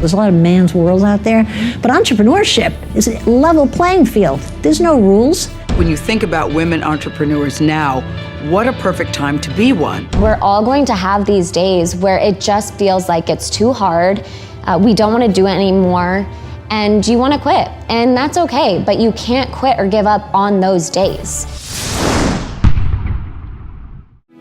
There's a lot of man's world out there, but entrepreneurship is a level playing field. There's no rules. When you think about women entrepreneurs now, what a perfect time to be one. We're all going to have these days where it just feels like it's too hard, we don't want to do it anymore, and you want to quit. And that's okay, but you can't quit or give up on those days.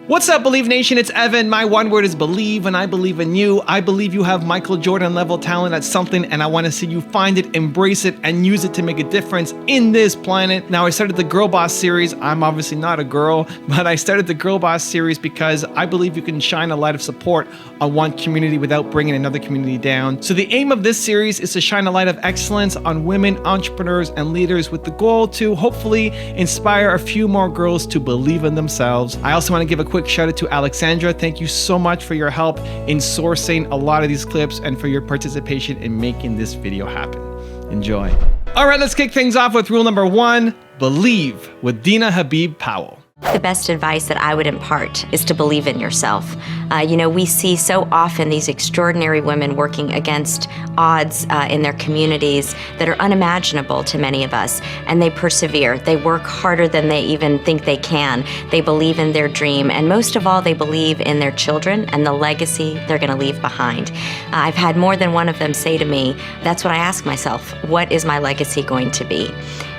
What's up, Believe Nation? It's Evan. My one word is believe, and I believe in you. I believe you have Michael Jordan level talent at something, and I want to see you find it, embrace it, and use it to make a difference in this planet. Now, I started the Girl Boss series. I'm obviously not a girl, but I started the Girl Boss series because I believe you can shine a light of support on one community without bringing another community down. So the aim of this series is to shine a light of excellence on women, entrepreneurs, and leaders with the goal to hopefully inspire a few more girls to believe in themselves. I also want to give a quick shout out to Alexandra. Thank you so much for your help in sourcing a lot of these clips and for your participation in making this video happen. Enjoy. All right, let's kick things off with rule number 1, believe, with Dina Habib Powell. The best advice that I would impart is to believe in yourself. We see so often these extraordinary women working against odds in their communities that are unimaginable to many of us, and they persevere. They work harder than they even think they can. They believe in their dream, and most of all, they believe in their children and the legacy they're going to leave behind. I've had more than one of them say to me, that's what I ask myself, what is my legacy going to be?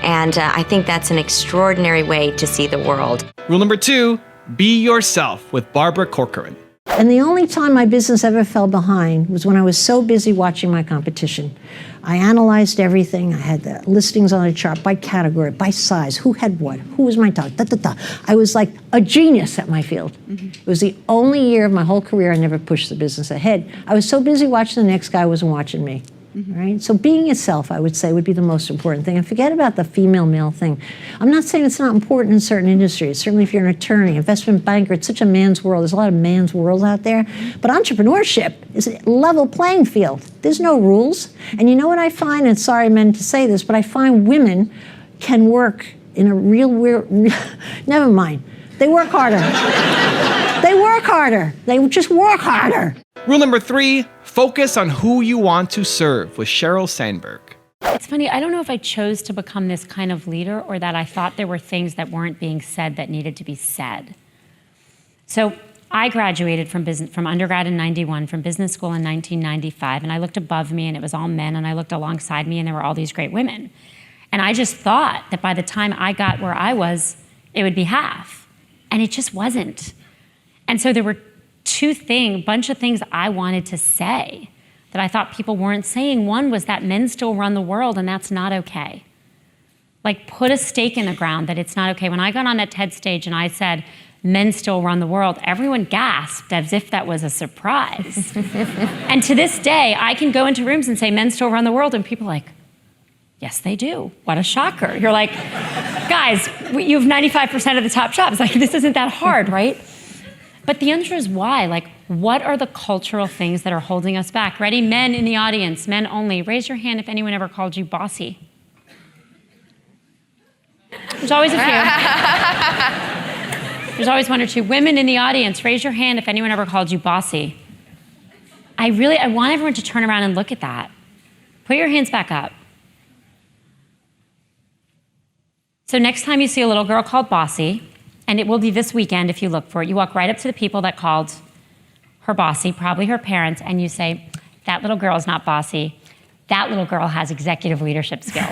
And I think that's an extraordinary way to see the world. Rule number 2, be yourself, with Barbara Corcoran. And the only time my business ever fell behind was when I was so busy watching my competition. I analyzed everything. I had the listings on a chart by category, by size, who had what, who was my top, I was like a genius at my field. It was the only year of my whole career I never pushed the business ahead. I was so busy watching the next guy, wasn't watching me. Right? So being yourself, I would say, would be the most important thing. And forget about the female-male thing. I'm not saying it's not important in certain industries. Certainly if you're an attorney, investment banker, it's such a man's world. There's a lot of man's world out there. But entrepreneurship is a level playing field. There's no rules. And you know what I find, and sorry men to say this, but I find women can work in a real weird, never mind. They work harder. They work harder. They just work harder. Rule number 3, focus on who you want to serve, with Sheryl Sandberg. It's funny, I don't know if I chose to become this kind of leader or that I thought there were things that weren't being said that needed to be said. So I graduated from undergrad in 91, from business school in 1995, and I looked above me and it was all men, and I looked alongside me and there were all these great women. And I just thought that by the time I got where I was, it would be half. And it just wasn't. And so there were bunch of things I wanted to say that I thought people weren't saying. One was that men still run the world, and that's not okay. Like, put a stake in the ground that it's not okay. When I got on that TED stage and I said, men still run the world, everyone gasped as if that was a surprise. And to this day, I can go into rooms and say, men still run the world, and people are like, yes, they do. What a shocker. You're like, guys, you have 95% of the top jobs. Like, this isn't that hard, right? But the answer is why. Like, what are the cultural things that are holding us back? Ready? Men in the audience, men only. Raise your hand if anyone ever called you bossy. There's always a few. There's always one or two. Women in the audience, raise your hand if anyone ever called you bossy. I want everyone to turn around and look at that. Put your hands back up. So next time you see a little girl called bossy, and it will be this weekend if you look for it, you walk right up to the people that called her bossy, probably her parents, and you say, that little girl is not bossy. That little girl has executive leadership skills.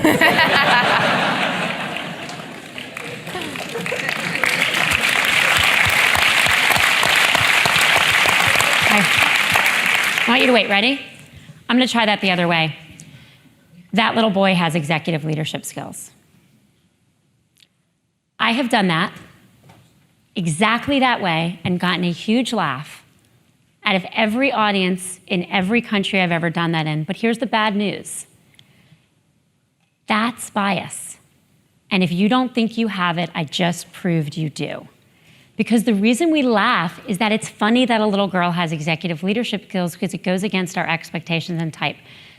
I want you to wait, ready? I'm gonna try that the other way. That little boy has executive leadership skills. I have done that exactly that way and gotten a huge laugh out of every audience in every country I've ever done that in. But here's the bad news. That's bias. And if you don't think you have it, I just proved you do. Because the reason we laugh is that it's funny that a little girl has executive leadership skills because it goes against our expectations and type.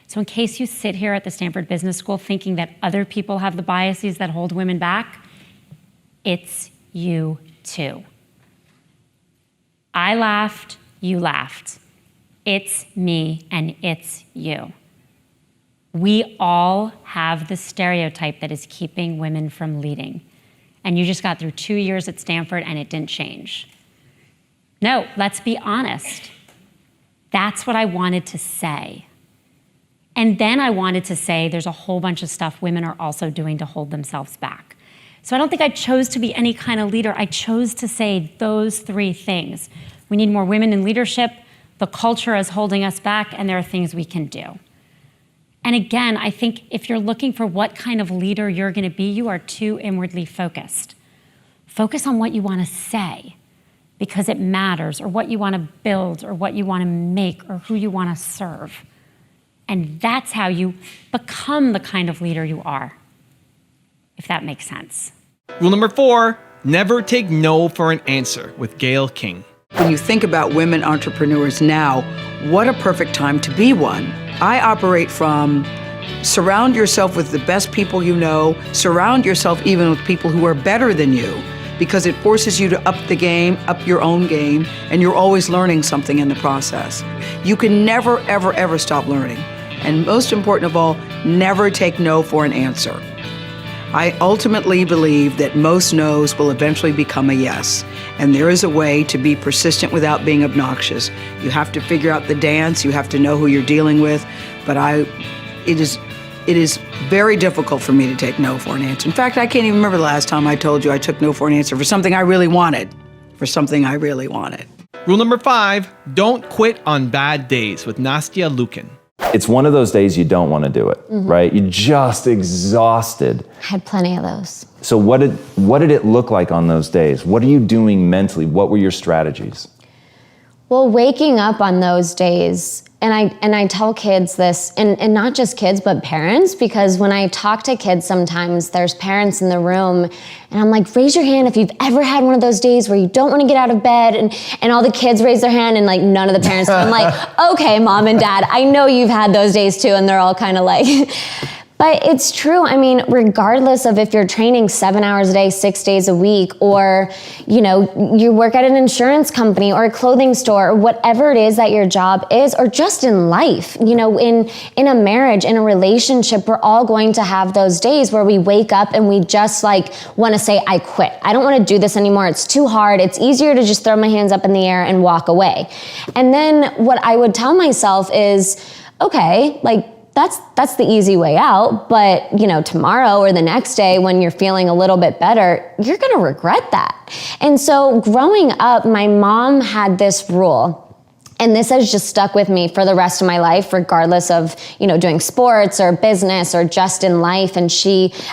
So in case you sit here at the Stanford Business School thinking that other people have the biases that hold women back, it's you too. I laughed, you laughed. it's me and it's you. We all have the stereotype that is keeping women from leading. And you just got through 2 years at Stanford and it didn't change. No, let's be honest. That's what I wanted to say. And then I wanted to say there's a whole bunch of stuff women are also doing to hold themselves back. So I don't think I chose to be any kind of leader. I chose to say those 3 things. We need more women in leadership, the culture is holding us back, and there are things we can do. And again, I think if you're looking for what kind of leader you're gonna be, you are too inwardly focused. Focus on what you wanna say because it matters, or what you wanna build, or what you wanna make, or who you wanna serve. And that's how you become the kind of leader you are, if that makes sense. Rule number 4, never take no for an answer with Gayle King. When you think about women entrepreneurs now, what a perfect time to be one. I operate from surround yourself with the best people you know, surround yourself even with people who are better than you, because it forces you to up the game, up your own game, and you're always learning something in the process. You can never, ever, ever stop learning. And most important of all, never take no for an answer. I ultimately believe that most no's will eventually become a yes. And there is a way to be persistent without being obnoxious. You have to figure out the dance, you have to know who you're dealing with, but it is very difficult for me to take no for an answer. In fact, I can't even remember the last time I told you I took no for an answer for something I really wanted. Rule number 5, don't quit on bad days with Nastya Lukin. It's one of those days you don't want to do it, right? You're just exhausted. I had plenty of those. So what did it look like on those days? What are you doing mentally? What were your strategies? Well, waking up on those days, and I tell kids this, and not just kids, but parents, because when I talk to kids sometimes, there's parents in the room, and I'm like, raise your hand if you've ever had one of those days where you don't want to get out of bed, and all the kids raise their hand, and like none of the parents, I'm like, okay, mom and dad, I know you've had those days too, and they're all kind of like, but it's true. I mean, regardless of if you're training 7 hours a day, 6 days a week, or, you know, you work at an insurance company or a clothing store, or whatever it is that your job is, or just in life, you know, in a marriage, in a relationship, we're all going to have those days where we wake up and we just like want to say, I quit. I don't want to do this anymore. It's too hard. It's easier to just throw my hands up in the air and walk away. And then what I would tell myself is, okay, like, that's the easy way out, but you know, tomorrow or the next day when you're feeling a little bit better, you're gonna regret that. And so growing up, my mom had this rule, and this has just stuck with me for the rest of my life, regardless of, you know, doing sports or business or just in life. And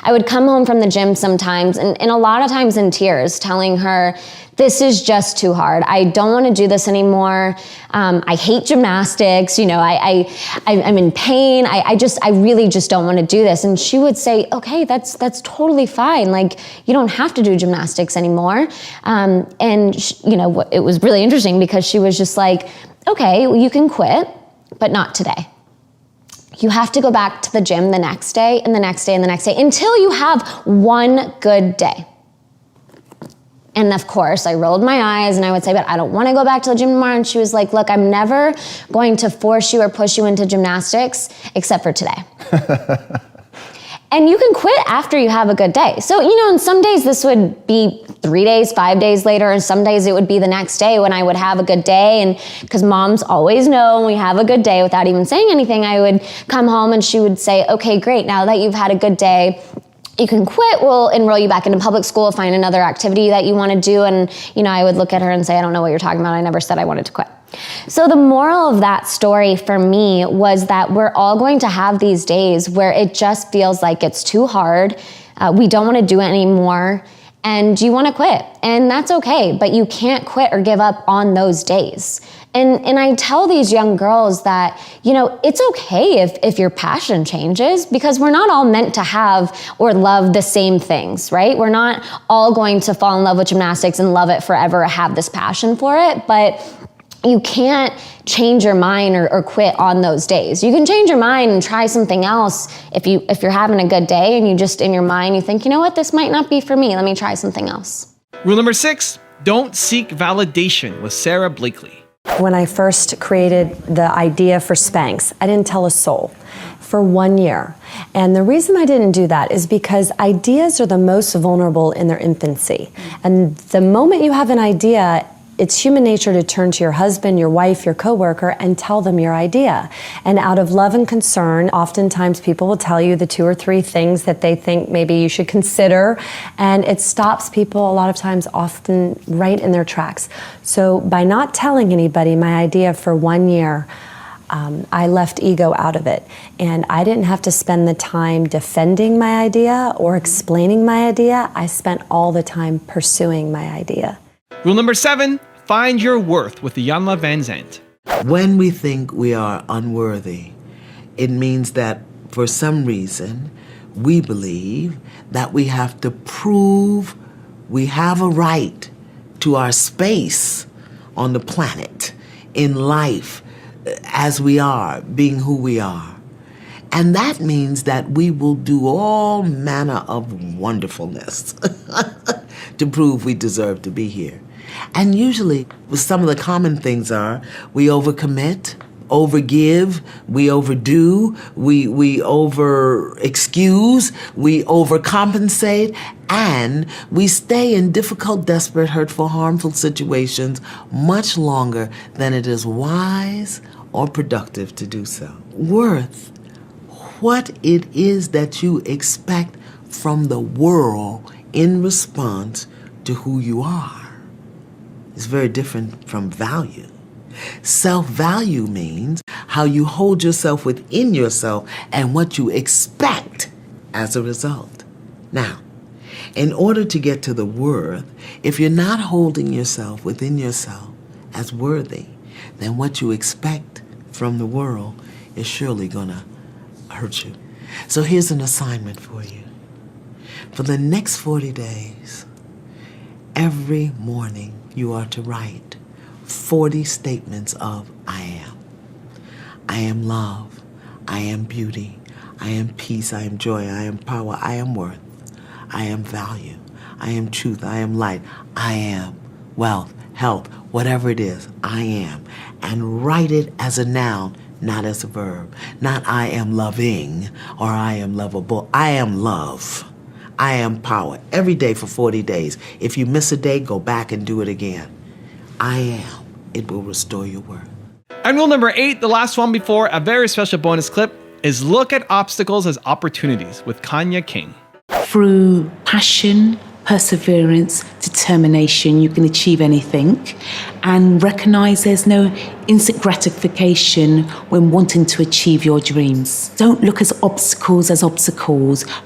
I would come home from the gym sometimes, and a lot of times in tears, telling her, this is just too hard. I don't want to do this anymore. I hate gymnastics. You know, I'm in pain. I really just don't want to do this. And she would say, okay, that's totally fine. Like, you don't have to do gymnastics anymore. You know, it was really interesting because she was just like, okay, well, you can quit, but not today. You have to go back to the gym the next day and the next day and the next day until you have one good day. And of course, I rolled my eyes and I would say, but I don't want to go back to the gym tomorrow. And she was like, look, I'm never going to force you or push you into gymnastics except for today. And you can quit after you have a good day. So, you know, and some days this would be 3 days, 5 days later, and some days it would be the next day when I would have a good day. And because moms always know when we have a good day without even saying anything, I would come home and she would say, okay, great, now that you've had a good day, you can quit, we'll enroll you back into public school, find another activity that you want to do. And, you know, I would look at her and say, I don't know what you're talking about. I never said I wanted to quit. So the moral of that story for me was that we're all going to have these days where it just feels like it's too hard. We don't want to do it anymore. And you want to quit. And that's okay, but you can't quit or give up on those days. And I tell these young girls that, you know, it's okay if your passion changes, because we're not all meant to have or love the same things, right? We're not all going to fall in love with gymnastics and love it forever or have this passion for it, but you can't change your mind or quit on those days. You can change your mind and try something else if you're having a good day and you just in your mind you think, you know what, this might not be for me. Let me try something else. Rule number 6, don't seek validation with Sarah Blakely. When I first created the idea for Spanx, I didn't tell a soul for 1 year. And the reason I didn't do that is because ideas are the most vulnerable in their infancy. And the moment you have an idea, it's human nature to turn to your husband, your wife, your coworker, and tell them your idea. And out of love and concern, oftentimes people will tell you the 2 or 3 things that they think maybe you should consider, and it stops people a lot of times often right in their tracks. So by not telling anybody my idea for 1 year, I left ego out of it. And I didn't have to spend the time defending my idea or explaining my idea. I spent all the time pursuing my idea. Rule number 7, find your worth with Iyanla Vanzant. When we think we are unworthy, it means that for some reason we believe that we have to prove we have a right to our space on the planet, in life, as we are, being who we are. And that means that we will do all manner of wonderfulness to prove we deserve to be here. And usually, some of the common things are we overcommit, overgive, we overdo, we over-excuse, we overcompensate, and we stay in difficult, desperate, hurtful, harmful situations much longer than it is wise or productive to do so. Worth, what it is that you expect from the world in response to who you are, is very different from value. Self-value means how you hold yourself within yourself and what you expect as a result. Now, in order to get to the worth, if you're not holding yourself within yourself as worthy, then what you expect from the world is surely gonna hurt you. So here's an assignment for you. For the next 40 days, every morning you are to write 40 statements of I am. I am love. I am beauty. I am peace. I am joy. I am power. I am worth. I am value. I am truth. I am light. I am wealth, health, whatever it is, I am. And write it as a noun, not as a verb. Not I am loving or I am lovable. I am love. I am power. Every day for 40 days. If you miss a day, go back and do it again. I am. It will restore your worth. And rule number 8, the last one before a very special bonus clip, is look at obstacles as opportunities with Kanya King. Through passion, perseverance, determination, you can achieve anything, and recognize there's no instant gratification when wanting to achieve your dreams. Don't look at obstacles,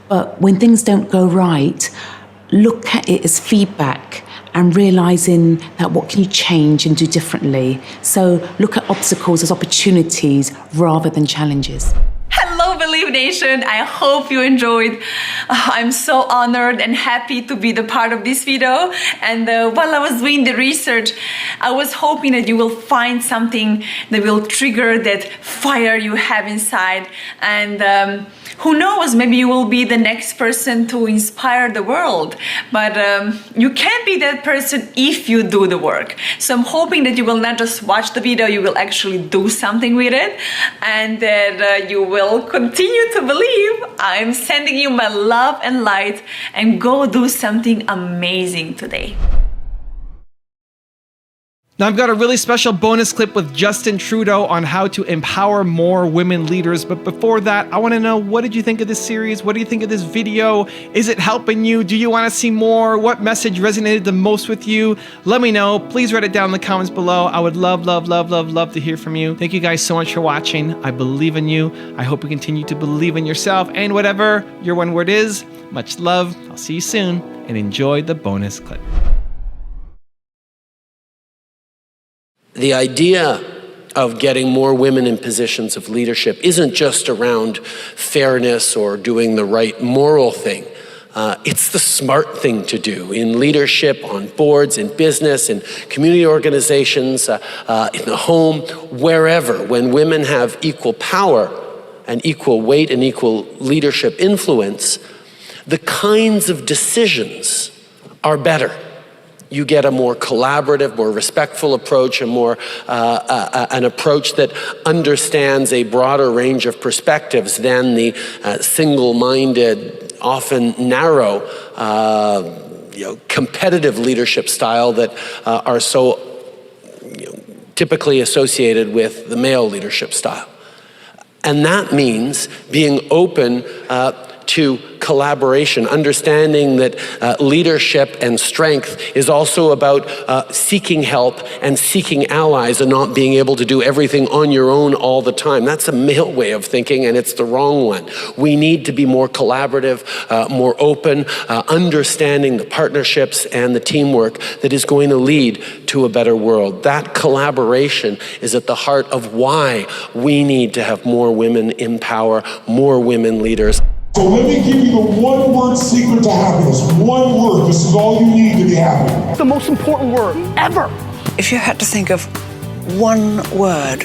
but when things don't go right, look at it as feedback and realizing that what can you change and do differently. So look at obstacles as opportunities rather than challenges. Hello, Believe Nation. I hope you enjoyed. I'm so honored and happy to be the part of this video. And while I was doing the research, I was hoping that you will find something that will trigger that fire you have inside. And who knows, maybe you will be the next person to inspire the world. But you can't be that person if you do the work. So I'm hoping that you will not just watch the video, you will actually do something with it, and that you will continue to believe. I'm sending you my love and light, and go do something amazing today. Now I've got a really special bonus clip with Justin Trudeau on how to empower more women leaders. But before that, I want to know, what did you think of this series? What do you think of this video? Is it helping you? Do you want to see more? What message resonated the most with you? Let me know. Please write it down in the comments below. I would love to hear from you. Thank you guys so much for watching. I believe in you. I hope you continue to believe in yourself and whatever your one word is. Much love. I'll see you soon, and enjoy the bonus clip. The idea of getting more women in positions of leadership isn't just around fairness or doing the right moral thing. It's the smart thing to do in leadership, on boards, in business, in community organizations, in the home, wherever. When women have equal power and equal weight and equal leadership influence, the kinds of decisions are better. You get a more collaborative, more respectful approach, an approach that understands a broader range of perspectives than the single-minded, often narrow, competitive leadership style that are so typically associated with the male leadership style. And that means being open to collaboration, understanding that leadership and strength is also about seeking help and seeking allies and not being able to do everything on your own all the time. That's a male way of thinking, and it's the wrong one. We need to be more collaborative, more open, understanding the partnerships and the teamwork that is going to lead to a better world. That collaboration is at the heart of why we need to have more women in power, more women leaders. So let me give you the one-word secret to happiness. One word. This is all you need to be happy. The most important word ever. If you had to think of one word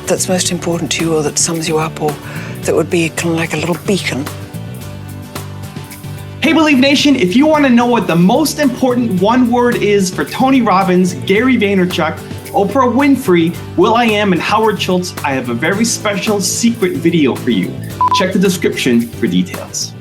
that's most important to you or that sums you up or that would be kind of like a little beacon. Hey Believe Nation, if you want to know what the most important one word is for Tony Robbins, Gary Vaynerchuk, Oprah Winfrey, will.i.am, and Howard Schultz, I have a very special secret video for you. Check the description for details.